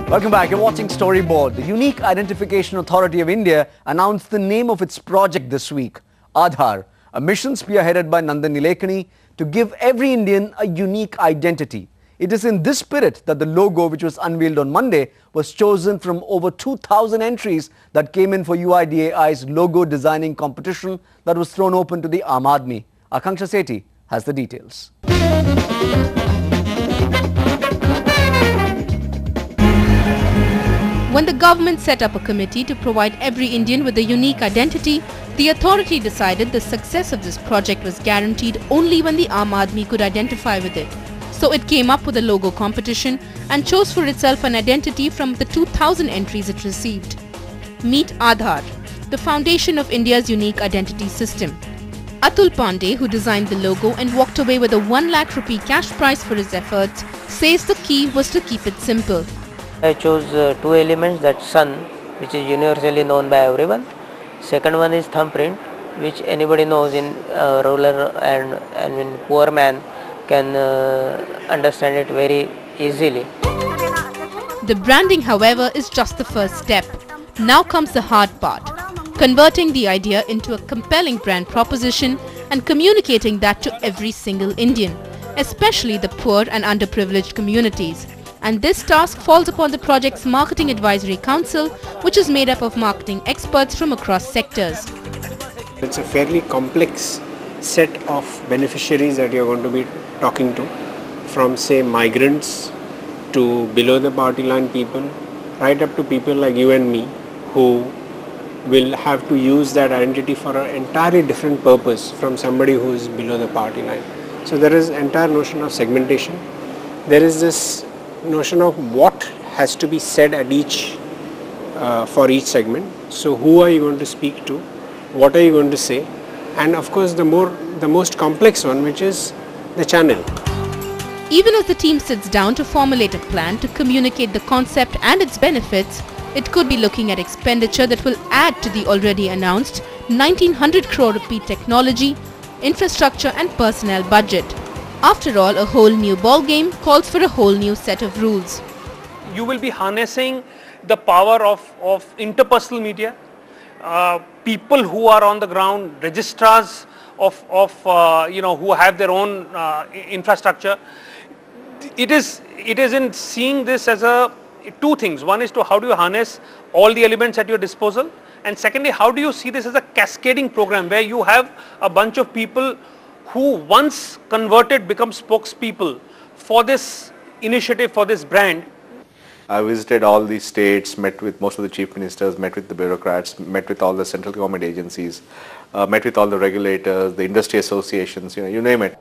Welcome back. You're watching Storyboard. The Unique Identification Authority of India announced the name of its project this week, AADHAAR, a mission spearheaded by Nandan Nilekani to give every Indian a unique identity. It is in this spirit that the logo, which was unveiled on Monday, was chosen from over 2,000 entries that came in for UIDAI's logo designing competition that was thrown open to the Aam Aadmi. Akanksha Sethi has the details. When the government set up a committee to provide every Indian with a unique identity, the authority decided the success of this project was guaranteed only when the Aam Aadmi could identify with it. So it came up with a logo competition and chose for itself an identity from the 2,000 entries it received. Meet AADHAAR, the foundation of India's unique identity system. Atul Pandey, who designed the logo and walked away with a 1 lakh rupee cash prize for his efforts, says the key was to keep it simple. I chose two elements, that sun, which is universally known by everyone. Second one is thumbprint, which anybody knows in rural and in poor man can understand it very easily. The branding, however, is just the first step. Now comes the hard part, converting the idea into a compelling brand proposition and communicating that to every single Indian, especially the poor and underprivileged communities. And this task falls upon the project's Marketing Advisory Council, which is made up of marketing experts from across sectors. It's a fairly complex set of beneficiaries that you're going to be talking to, from say migrants to below the party line people, right up to people like you and me, who will have to use that identity for an entirely different purpose from somebody who is below the party line. So there is entire notion of segmentation. There is this notion of what has to be said at each for each segment. So who are you going to speak to, what are you going to say, and of course the most complex one, which is the channel. Even as the team sits down to formulate a plan to communicate the concept and its benefits, it could be looking at expenditure that will add to the already announced 1900 crore rupee technology, infrastructure and personnel budget. After all, a whole new ballgame calls for a whole new set of rules. You will be harnessing the power of interpersonal media, people who are on the ground, registrars who have their own infrastructure. It is in seeing this as two things. One is to how do you harness all the elements at your disposal, and secondly, how do you see this as a cascading program where you have a bunch of people who once converted become spokespeople for this initiative, for this brand. I visited all the states, met with most of the chief ministers, met with the bureaucrats, met with all the central government agencies, met with all the regulators, the industry associations, you name it.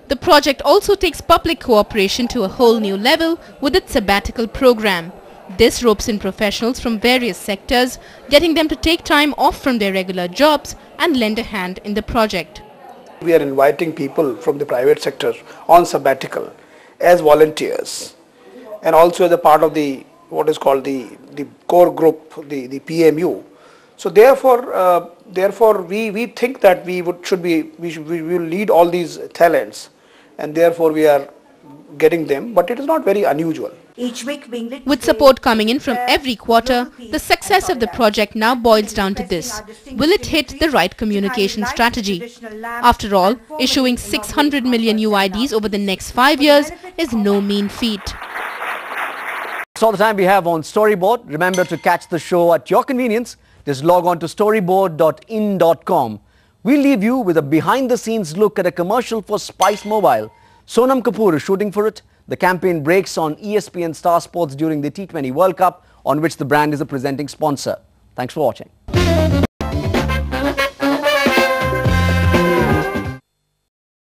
The project also takes public cooperation to a whole new level with its sabbatical program. This ropes in professionals from various sectors, getting them to take time off from their regular jobs and lend a hand in the project. We are inviting people from the private sector on sabbatical as volunteers, and also as a part of the what is called the core group, the PMU. So therefore we think that we will lead all these talents, and therefore we are getting them, but it is not very unusual. With support coming in from every quarter, the success of the project now boils down to this: will it hit the right communication strategy? After all, issuing 600 million UIDs over the next 5 years is no mean feat. That's all the time we have on Storyboard. Remember to catch the show at your convenience. Just log on to storyboard.in.com. We'll leave you with a behind-the-scenes look at a commercial for Spice Mobile. Sonam Kapoor is shooting for it. The campaign breaks on ESPN Star Sports during the T20 World Cup, on which the brand is a presenting sponsor. Thanks for watching.